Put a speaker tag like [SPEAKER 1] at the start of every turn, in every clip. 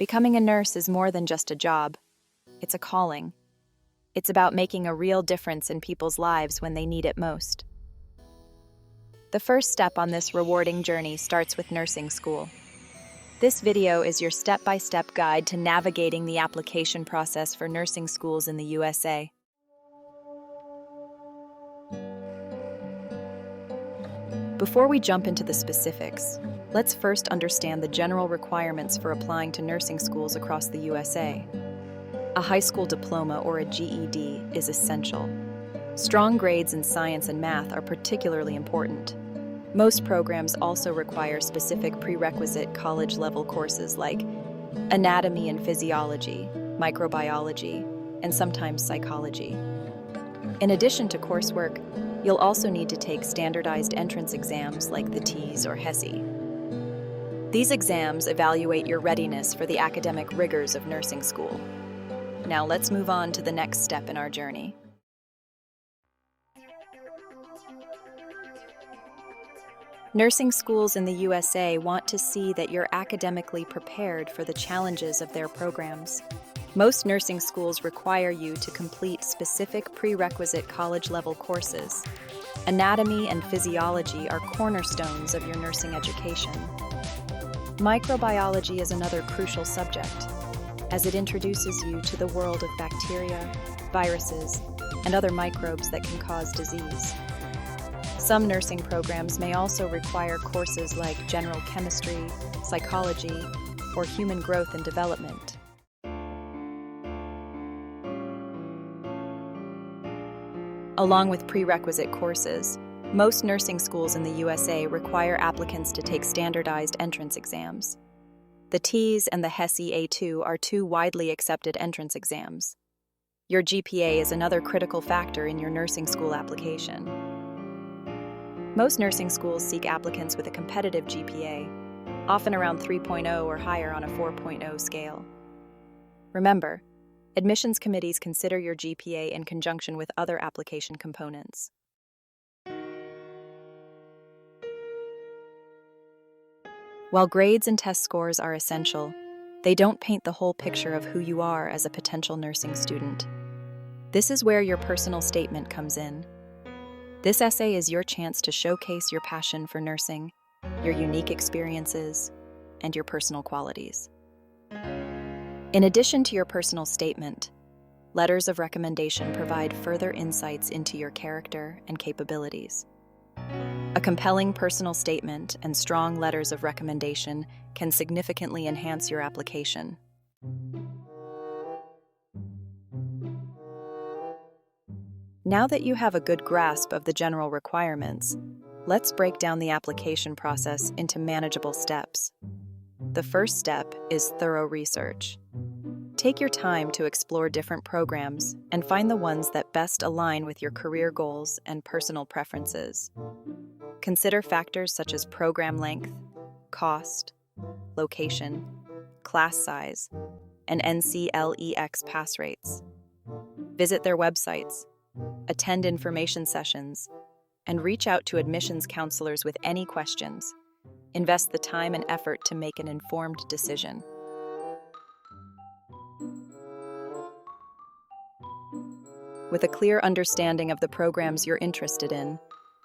[SPEAKER 1] Becoming a nurse is more than just a job. It's a calling. It's about making a real difference in people's lives when they need it most. The first step on this rewarding journey starts with nursing school. This video is your step-by-step guide to navigating the application process for nursing schools in the USA. Before we jump into the specifics, let's first understand the general requirements for applying to nursing schools across the USA. A high school diploma or a GED is essential. Strong grades in science and math are particularly important. Most programs also require specific prerequisite college-level courses like anatomy and physiology, microbiology, and sometimes psychology. In addition to coursework, you'll also need to take standardized entrance exams like the TEAS or HESI. These exams evaluate your readiness for the academic rigors of nursing school. Now let's move on to the next step in our journey. Nursing schools in the USA want to see that you're academically prepared for the challenges of their programs. Most nursing schools require you to complete specific prerequisite college-level courses. Anatomy and physiology are cornerstones of your nursing education. Microbiology is another crucial subject, as it introduces you to the world of bacteria, viruses, and other microbes that can cause disease. Some nursing programs may also require courses like general chemistry, psychology, or human growth and development. Along with prerequisite courses, most nursing schools in the USA require applicants to take standardized entrance exams. The TEAS and the HESI A2 are two widely accepted entrance exams. Your GPA is another critical factor in your nursing school application. Most nursing schools seek applicants with a competitive GPA, often around 3.0 or higher on a 4.0 scale. Remember, admissions committees consider your GPA in conjunction with other application components. While grades and test scores are essential, they don't paint the whole picture of who you are as a potential nursing student. This is where your personal statement comes in. This essay is your chance to showcase your passion for nursing, your unique experiences, and your personal qualities. In addition to your personal statement, letters of recommendation provide further insights into your character and capabilities. A compelling personal statement and strong letters of recommendation can significantly enhance your application. Now that you have a good grasp of the general requirements, let's break down the application process into manageable steps. The first step is thorough research. Take your time to explore different programs and find the ones that best align with your career goals and personal preferences. Consider factors such as program length, cost, location, class size, and NCLEX pass rates. Visit their websites, attend information sessions, and reach out to admissions counselors with any questions. Invest the time and effort to make an informed decision. With a clear understanding of the programs you're interested in,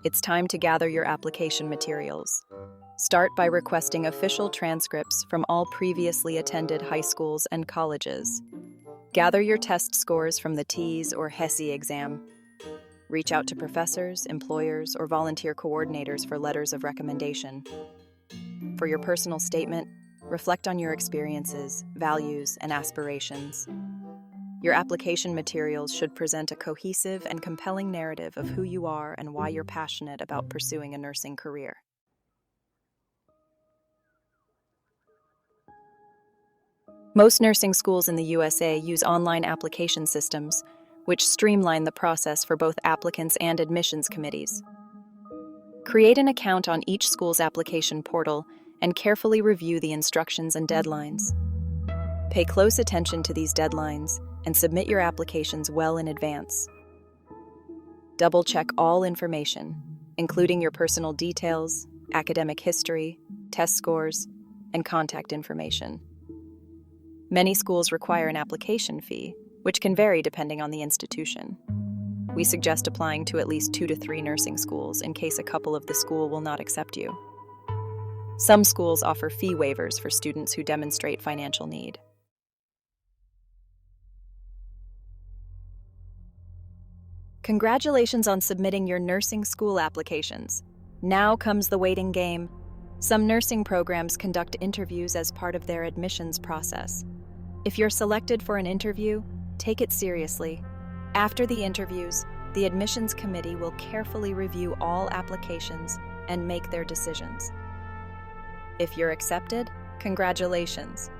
[SPEAKER 1] it's time to gather your application materials. Start by requesting official transcripts from all previously attended high schools and colleges. Gather your test scores from the TEAS or HESI exam. Reach out to professors, employers, or volunteer coordinators for letters of recommendation. For your personal statement, reflect on your experiences, values, and aspirations. Your application materials should present a cohesive and compelling narrative of who you are and why you're passionate about pursuing a nursing career. Most nursing schools in the USA use online application systems, which streamline the process for both applicants and admissions committees. Create an account on each school's application portal and carefully review the instructions and deadlines. Pay close attention to these deadlines and submit your applications well in advance. Double-check all information, including your personal details, academic history, test scores, and contact information. Many schools require an application fee, which can vary depending on the institution. We suggest applying to at least 2 to 3 nursing schools in case a couple of the school will not accept you. Some schools offer fee waivers for students who demonstrate financial need. Congratulations on submitting your nursing school applications. Now comes the waiting game. Some nursing programs conduct interviews as part of their admissions process. If you're selected for an interview, take it seriously. After the interviews, the admissions committee will carefully review all applications and make their decisions. If you're accepted, congratulations.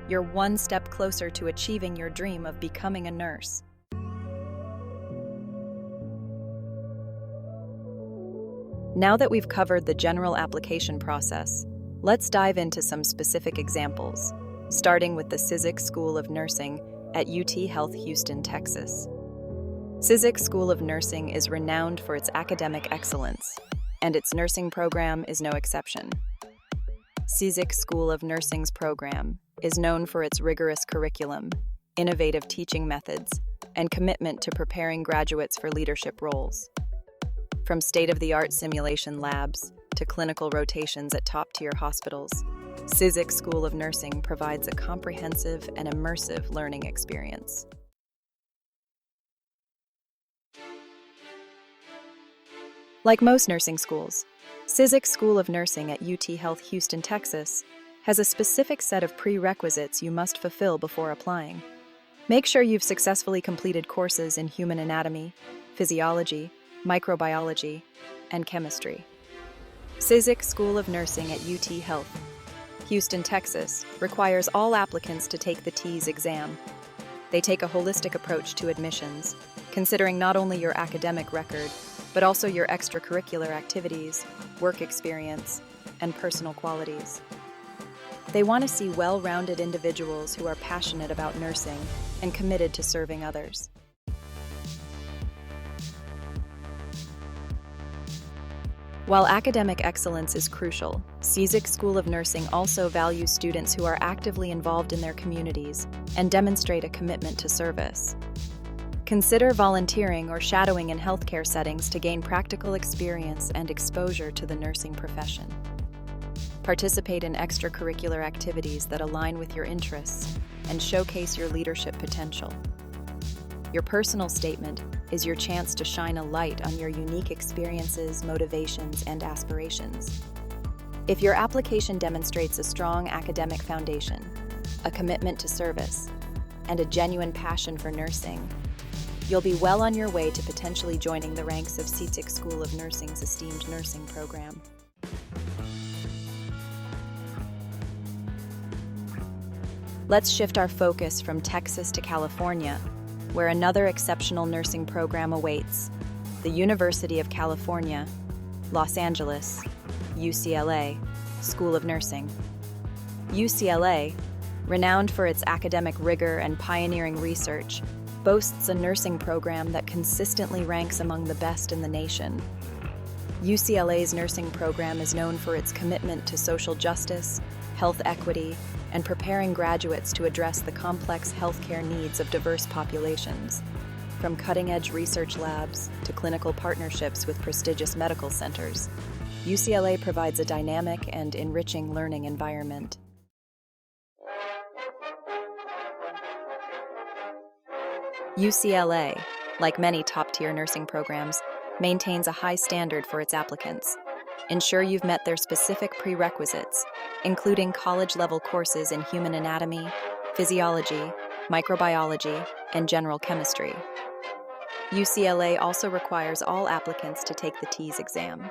[SPEAKER 1] You're one step closer to achieving your dream of becoming a nurse. Now that we've covered the general application process, let's dive into some specific examples, starting with the Cizik School of Nursing at UT Health Houston, Texas. Cizik School of Nursing is renowned for its academic excellence, and its nursing program is no exception. Cizik School of Nursing's program is known for its rigorous curriculum, innovative teaching methods, and commitment to preparing graduates for leadership roles. From state-of-the-art simulation labs to clinical rotations at top-tier hospitals, Cizik School of Nursing provides a comprehensive and immersive learning experience. Like most nursing schools, Cizik School of Nursing at UT Health Houston, Texas, has a specific set of prerequisites you must fulfill before applying. Make sure you've successfully completed courses in human anatomy, physiology, microbiology, and chemistry. Cizik School of Nursing at UT Health Houston, Texas, requires all applicants to take the TEAS exam. They take a holistic approach to admissions, considering not only your academic record, but also your extracurricular activities, work experience, and personal qualities. They want to see well-rounded individuals who are passionate about nursing and committed to serving others. While academic excellence is crucial, Cizik School of Nursing also values students who are actively involved in their communities and demonstrate a commitment to service. Consider volunteering or shadowing in healthcare settings to gain practical experience and exposure to the nursing profession. Participate in extracurricular activities that align with your interests and showcase your leadership potential. Your personal statement is your chance to shine a light on your unique experiences, motivations, and aspirations. If your application demonstrates a strong academic foundation, a commitment to service, and a genuine passion for nursing, you'll be well on your way to potentially joining the ranks of Cizik School of Nursing's esteemed nursing program. Let's shift our focus from Texas to California, where another exceptional nursing program awaits, the University of California, Los Angeles, UCLA, School of Nursing. UCLA, renowned for its academic rigor and pioneering research, boasts a nursing program that consistently ranks among the best in the nation. UCLA's nursing program is known for its commitment to social justice, health equity, and preparing graduates to address the complex healthcare needs of diverse populations. From cutting-edge research labs to clinical partnerships with prestigious medical centers, UCLA provides a dynamic and enriching learning environment. UCLA, like many top-tier nursing programs, maintains a high standard for its applicants. Ensure you've met their specific prerequisites, including college-level courses in human anatomy, physiology, microbiology, and general chemistry. UCLA also requires all applicants to take the TEAS exam.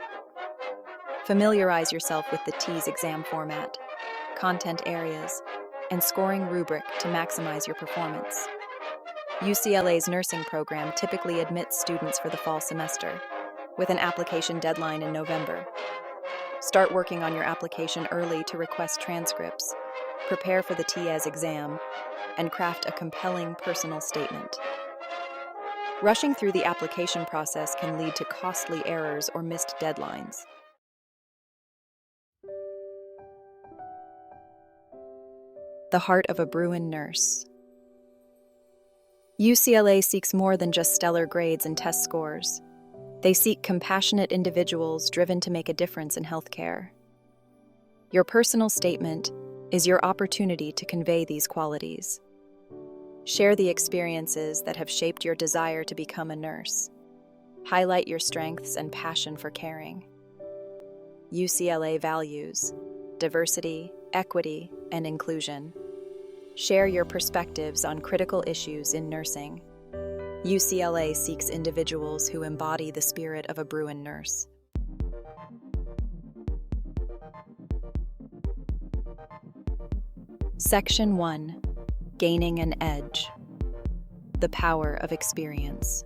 [SPEAKER 1] Familiarize yourself with the TEAS exam format, content areas, and scoring rubric to maximize your performance. UCLA's nursing program typically admits students for the fall semester, with an application deadline in November. Start working on your application early to request transcripts, prepare for the TEAS exam, and craft a compelling personal statement. Rushing through the application process can lead to costly errors or missed deadlines. the heart of a Bruin nurse. UCLA seeks more than just stellar grades and test scores. They seek compassionate individuals driven to make a difference in healthcare. Your personal statement is your opportunity to convey these qualities. Share the experiences that have shaped your desire to become a nurse. Highlight your strengths and passion for caring. UCLA values diversity, equity, and inclusion. Share your perspectives on critical issues in nursing. UCLA seeks individuals who embody the spirit of a Bruin nurse. Section 1. Gaining an edge. The power of experience.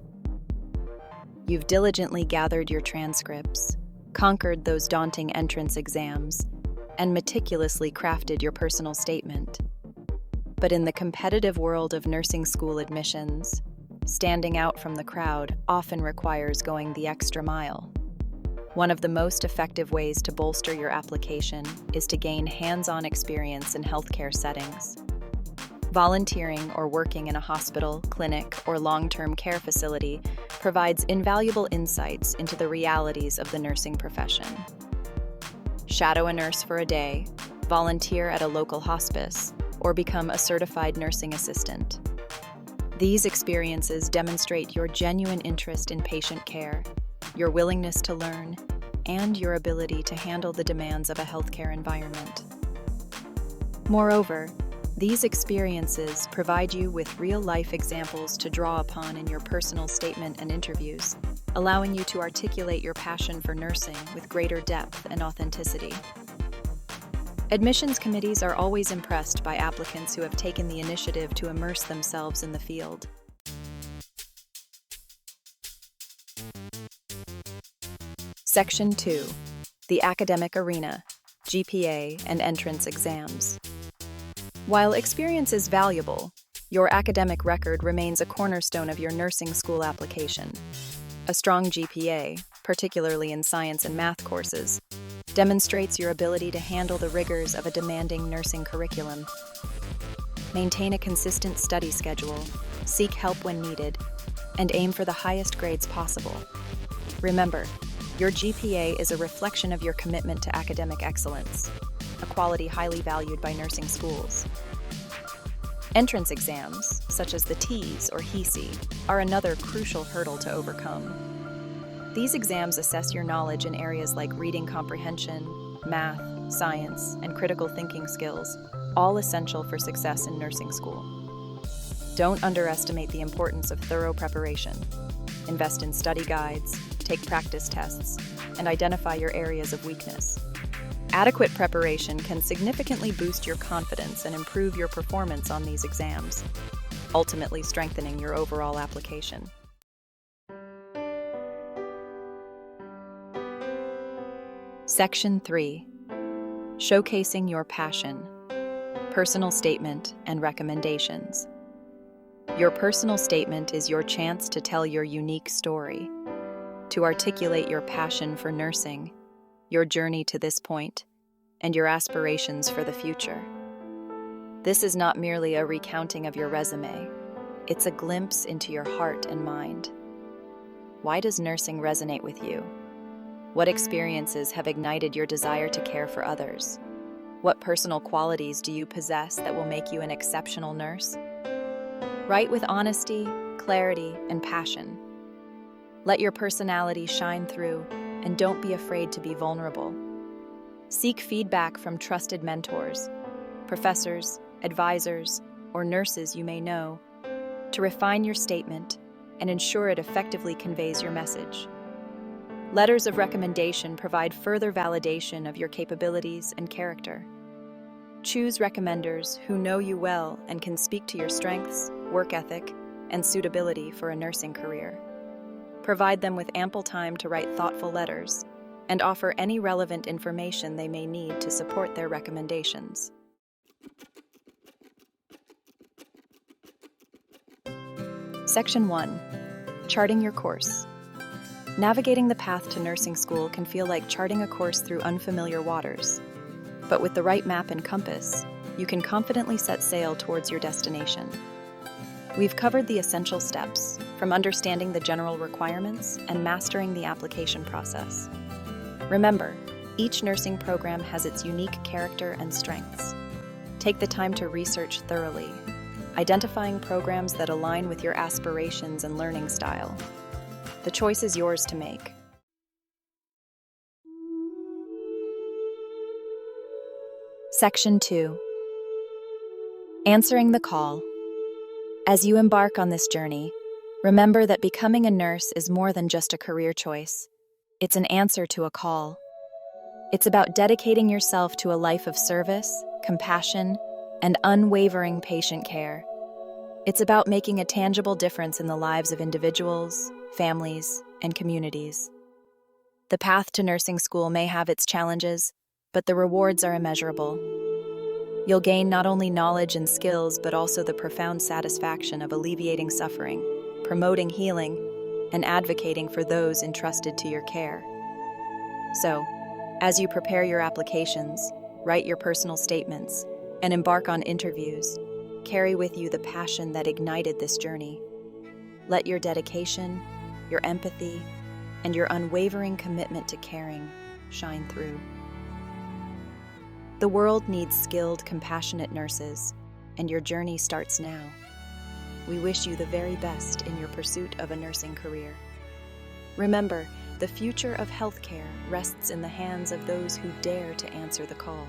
[SPEAKER 1] You've diligently gathered your transcripts, conquered those daunting entrance exams, and meticulously crafted your personal statement. But in the competitive world of nursing school admissions, standing out from the crowd often requires going the extra mile. One of the most effective ways to bolster your application is to gain hands-on experience in healthcare settings. Volunteering or working in a hospital, clinic, or long-term care facility provides invaluable insights into the realities of the nursing profession. Shadow a nurse for a day, volunteer at a local hospice, or become a certified nursing assistant. These experiences demonstrate your genuine interest in patient care, your willingness to learn, and your ability to handle the demands of a healthcare environment. Moreover, these experiences provide you with real-life examples to draw upon in your personal statement and interviews, allowing you to articulate your passion for nursing with greater depth and authenticity. Admissions committees are always impressed by applicants who have taken the initiative to immerse themselves in the field. Section 2. The academic arena, GPA, and entrance exams. While experience is valuable, your academic record remains a cornerstone of your nursing school application. A strong GPA, particularly in science and math courses, demonstrates your ability to handle the rigors of a demanding nursing curriculum. Maintain a consistent study schedule, seek help when needed, and aim for the highest grades possible. Remember, your GPA is a reflection of your commitment to academic excellence, a quality highly valued by nursing schools. Entrance exams, such as the TEAS or HESI, are another crucial hurdle to overcome. These exams assess your knowledge in areas like reading comprehension, math, science, and critical thinking skills, all essential for success in nursing school. Don't underestimate the importance of thorough preparation. Invest in study guides, take practice tests, and identify your areas of weakness. Adequate preparation can significantly boost your confidence and improve your performance on these exams, ultimately strengthening your overall application. Section 3. Showcasing your passion. Personal statement and recommendations. Your personal statement is your chance to tell your unique story, to articulate your passion for nursing, your journey to this point, and your aspirations for the future. This is not merely a recounting of your resume, it's a glimpse into your heart and mind. Why does nursing resonate with you? What experiences have ignited your desire to care for others? What personal qualities do you possess that will make you an exceptional nurse? Write with honesty, clarity, and passion. Let your personality shine through, and don't be afraid to be vulnerable. Seek feedback from trusted mentors, professors, advisors, or nurses you may know, to refine your statement and ensure it effectively conveys your message. Letters of recommendation provide further validation of your capabilities and character. Choose recommenders who know you well and can speak to your strengths, work ethic, and suitability for a nursing career. Provide them with ample time to write thoughtful letters and offer any relevant information they may need to support their recommendations. Section 1. Charting your course. Navigating the path to nursing school can feel like charting a course through unfamiliar waters. But with the right map and compass, you can confidently set sail towards your destination. We've covered the essential steps, from understanding the general requirements and mastering the application process. Remember, each nursing program has its unique character and strengths. Take the time to research thoroughly, identifying programs that align with your aspirations and learning style. The choice is yours to make. Section 2. Answering the call. As you embark on this journey, remember that becoming a nurse is more than just a career choice. It's an answer to a call. It's about dedicating yourself to a life of service, compassion, and unwavering patient care. It's about making a tangible difference in the lives of individuals, families, and communities. The path to nursing school may have its challenges, but the rewards are immeasurable. You'll gain not only knowledge and skills, but also the profound satisfaction of alleviating suffering, promoting healing, and advocating for those entrusted to your care. So, as you prepare your applications, write your personal statements, and embark on interviews, carry with you the passion that ignited this journey. Let your dedication, your empathy, and your unwavering commitment to caring shine through. The world needs skilled, compassionate nurses, and your journey starts now. We wish you the very best in your pursuit of a nursing career. Remember, the future of healthcare rests in the hands of those who dare to answer the call.